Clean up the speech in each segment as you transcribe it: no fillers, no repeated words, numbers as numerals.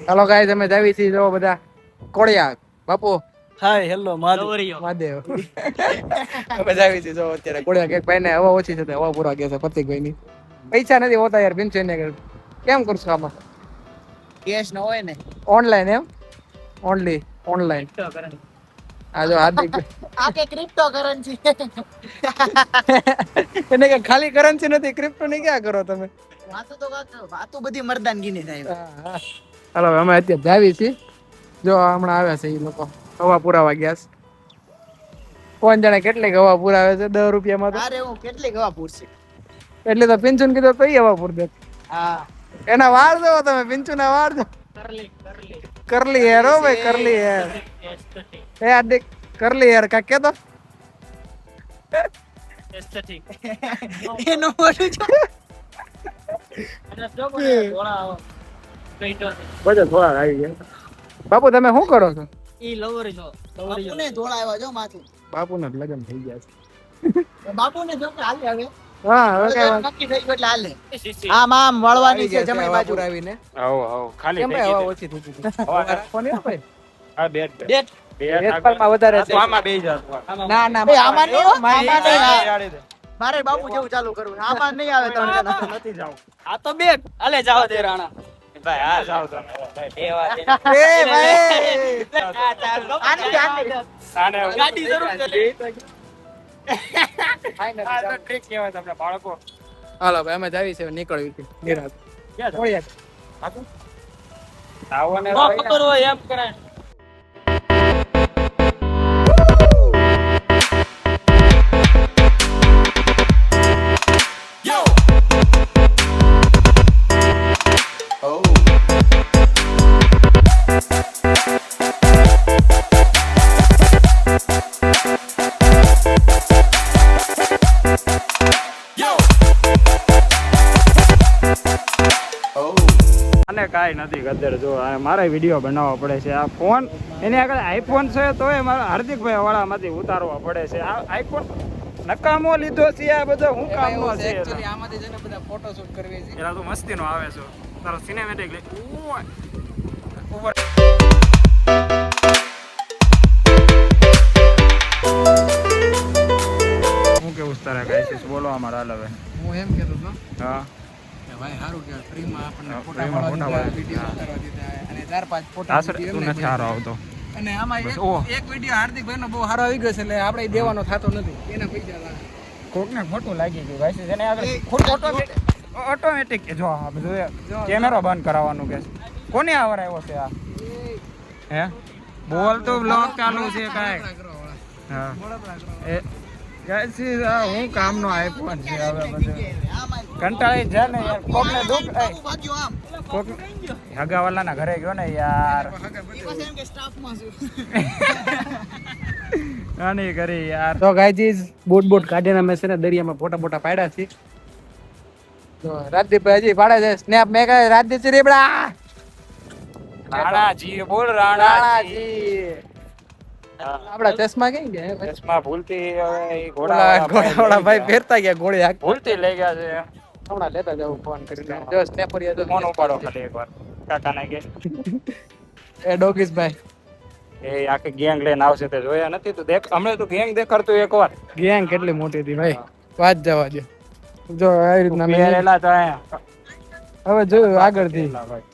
ચાલો ગાઈસ અમે જાવી છીએ જો બધા કોળિયા બાપુ હાય હેલો મહાદેવ અમે જાવી છીએ જો અત્યારે કોળિયા કે ભાઈ ને હવા ઓછી છે તો હવા પૂરા ગયા છે પ્રતિકભાઈ ની પૈસા નથી હોતા યાર પિન્ચુ ને કેમ કરશું આમાં કેશ ન હોય ને ઓનલાઈન એમ ઓનલી ઓનલાઈન આ જો હાર્દિક આ કે ક્રિપ્ટો કરન્સી એને કે ખાલી કરન્સી નથી ક્રિપ્ટો ની ક્યાં કરો તમે વાતો બધી મર્દાનગી ની થાય હાલો અમે અત્યારે જાવી છીએ જો હમણાં આવ્યા છે એ લોકો હવા પુરાવા ગયા છે કોણ જાણે કેટલીક હવા પુરાવે છે 10 રૂપિયામાં તો અરે હું કેટલી ગવા પૂરશે એટલે તો પિન્ચુન કીધું તો હવા પૂર દે હા એના વાળ જો તમે પિન્ચુ ના વાળ જો કરલી હેર હો ભાઈ કરલી હેર એ હાર્દિક કરલી હેર કા કે તો એનો મોઢું જો બધા થોડા આવી ગયા બાપુ તમે શું કરો છો ઈ લવરી જો બાપુને ધોળા આવ્યા જો માથું બાપુના લગ્ન થઈ ગયા છે બાપુને જો કે હાલે હવે હા હવે કઈ વાત નક્કી થઈ ગયું એટલે હાલે આમ આમ વળવાની છે જમણી બાજુ આવીને આવો ખાલી કેમ ભાઈ હવા ઓછી થઈ ગઈ હવા રાખવાની હો ભાઈ આ બેટ ડેટ માં વધારે છે આમાં બે જાત ના ના એ આમાં નહીં હો, આમાં નહીં. જાડી દે મારે બાપુ જેવું ચાલુ કરવું છે. આમાં નહીં આવે ત્રણ જણા નથી જાવ આ તો બેટ હાલે જાવ દે રાણા ભાઈ આ જાવ તમે એ વાત એ ભાઈ આની આને ગાડી જરૂર આ તો ટ્રિક કહેવાય તમને બાળકો હાલો ભાઈ અમે જાવી છે નીકળવી છે નિરાત ક્યાં જાવ કોળિયા આવો ને ખબર હોય એમ કરાય અને કાંઈ નથી ગદર જો આ મારે વિડીયો બનાવવા પડે છે આ ફોન એની આગળ આઈફોન છે તોય મારા હાર્દિકભાઈ વાળામાંથી ઉતારવા પડે છે આ આઈફોન નકામો લીધો છે આ બધો હું કામનો છે એકચ્યુઅલી આમાંથી છે ને બધા ફોટો શૂટ કરવી છે એલા તો મસ્તીનો આવે છે તારો સિનેમેટિક લે ઉપર હું કેવું છે તારા ગાઈસ બોલો અમારા હાલ હવે હું એમ કહેતો હતો હા કે ભાઈ સારું કે ફ્રીમાં આપણને હા, ફોટા ફ્રીમાં પાડવા ફોટા દીધા, પાડવા વિડીયો ઉતારવા દીધા અને 4-5 ફોટા આસર તું નથી સારો આવતો અને આમાં બસ, એક ઓહ. એક વિડીયો હાર્દિકભાઈનો બહુ સારો આવી ગયો છે એટલે આપણે ઈ દેવાનો થતો નથી એના પૈસા લાગે કોકને ખોટું લાગી ગયું ગાઈસ જેને આગળ ખોટું ઓટોમેટિક જો આ બધું કેમેરો બંધ કરાવવાનું કે છે. કોને આવર આવ્યો છે આ હે બોલ તો બ્લોગ ચાલુ છે કાંઈ હા એ ગાઈસ આ હું કામનો આઈફોન છે હવે બધું કંટાળી જા ને યાર કોકને દુખ ભાગ્યો આમ કોક હગાવાલાના ઘરે ગયો ને યાર પછી એમ કે સ્ટાફમાં છું આની કરી યાર તો ગાઈઝ બોટ કાઢીને અમે છે ને દરિયામાં ફોટા પાડ્યા છે તો રાજદીપભાઈ હજી પાડે છે સ્નેપ મેં કહે રાજદીપ છે રેબડા રાણાજી બોલ રાણાજી રાણાજી આપડા ચશ્મા કઈ ગયા ચશ્મા ભૂલતી હવે ઈ ઘોડાવાળા ભાઈ ફેરતા ગયા ગોળી હાક ભૂલતી લઈ ગયા છે હમણાં લેતા જાવ ફોન કરીને જો સ્નેપરિયા તો ફોન ઉપાડો ખાલી એકવાર કાકાને કે એ ડોગીસ ભાઈ એ આખી ગેંગ લઈને આવશે તે જોયા નથી તું દેખ હમણાં તું ગેંગ દેખાડતું એકવાર ગેંગ કેટલી મોટી હતી ભાઈ વાત જવા દે જો આવી રીતના મેં પહેરેલા તો અહીંયા હવે જોયું આગળથી પહેરેલા ભાઈ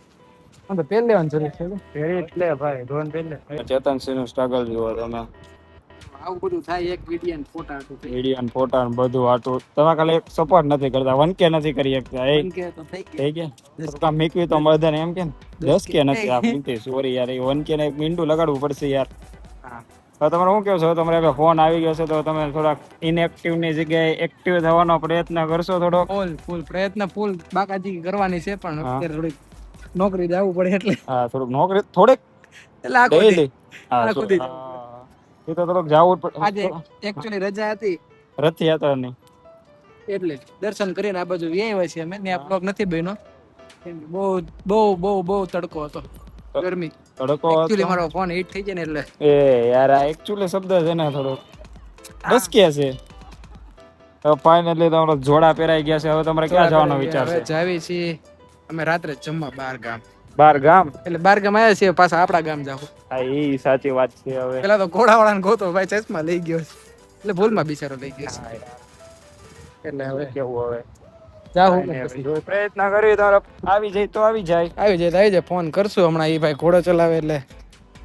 તો પેલ લેવાની જરૂર છે પહેરી એટલે ભાઈ ધોન પહેલે ચેતનસિંહ નું સ્ટ્રગલ જુઓ તમે આવું બધું થાય એક વિડિયો ને ફોટા વિડીયો ને ફોટા ને બધું આટું તમે ખાલી સપોર્ટ નથી કરતા 1K નથી કરી શકતા એ થઈ ગયા તો કામ મેકવી તો બધાને એમ કે ને 10K નથી આ ભૂલતી સોરી યાર એ 1K ને એક મીંડું લગાડવું પડશે યાર હવે તમારે શું કેવું છો તમારે હવે ફોન આવી ગયો છે તો તમે થોડાક ઇનએક્ટિવ ની જગ્યાએ એક્ટિવ થવાનો પ્રયત્ન કરશો થોડો ફૂલ પ્રયત્ન ફૂલ બાકાજી કરવાની છે પણ હા. અત્યારે થોડીક નોકરી જવું પડે એટલે હા થોડુંક નોકરી થોડીક એટલે આખો દી. ડેઈલી હા આખો દી. એ તો થોડુંક જવું આજે એકચ્યુઅલી રજા હતી રથયાત્રાની એટલે જ દર્શન કરીને આ બાજુ વ્યાય છે અમે ત્યાં બ્લોગ નથી બન્યો કેમ કે બહુ બહુ બહુ બહુ તડકો હતો ગરમી તડકો એકચ્યુઅલી મારો ફોન હીટ થઈ જાય ને એટલે એ યાર આ એકચ્યુઅલી શબ્દ છે ને થોડોક ડસકે છે હવે ફાઇનલી તમારો જોડા પહેરાઈ ગયા છે હવે તમારે ક્યાં જવાનો વિચાર છે જાવી છીએ અમે રાત્રે જમવા બહાર ગામ બાર ગામ એટલે બાર ગામ આવ્યા છીએ પાછા આપણા ગામ જાવ. હા એ સાચી વાત છે હવે પેલા તો ઘોડાવાળાને ગોતો ભાઈ ચશ્મા લઈ ગયો છે. એટલે ભૂલમાં બિચારો લઈ ગયો છે. હા યાર, એટલે હવે કેવું હવે જાવું કાંઈ ને નહીં, પછી. હવે પ્રયત્ન કરીએ તો આવી જાય તો આવી જાય. આવી જાય ફોન કરશું હમણાં. એ ભાઈ ઘોડો ચલાવે એટલે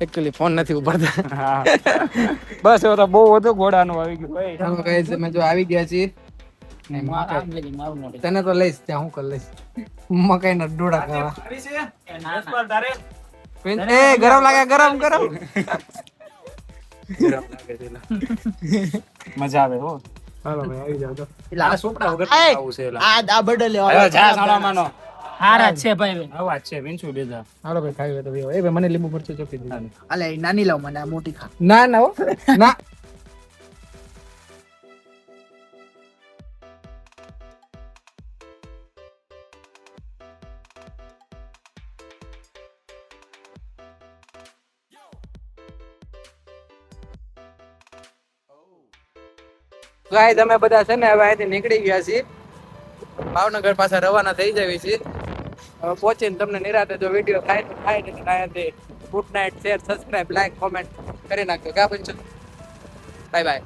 એકચ્યુઅલી ફોન નથી ઉપાડતા. હા બસ હવે તો બહુ વધુ ઘોડાનું આવી ગયું ભાઈ. ચાલો guys, અમે જો આવી ગયા છીએ. ને મકાઈ. તને તો લઈશ ત્યાં હું કર લઈશ મકાઈ ના ડોડા ખાવા. એ ગરમ લાગે ગરમ ગરમ. મજા આવે હો. હાલો ભાઈ આવી જાવ તો. એટલે આ સોપડા વગર એ, આવું છે એલા. આ બર્થડે હવે જા સાલામાનો. હારા છે ભાઈ. અવાજ છે વિંચુ બેજા. હાલો ભાઈ ખાવી હોય તો ભાઈ. એ ભાઈ મને લીંબુ મરચું ચોપી દે. અલે નાની લાવ મને આ મોટી ખા. ના ના હો ના. ગાઈસ અમે બધા છે ને હવે અહીંથી નીકળી ગયા છીએ. ભાવનગર પાસે રવાના થઈ જવી છીએ. હવે પહોંચીને તમને નિરાતે જો વિડીયો થાય તો થાય ને અહીંયાથી good night, share, subscribe, like, comment કરી નાખજો. ક્યાં પહોંચો? Bye bye.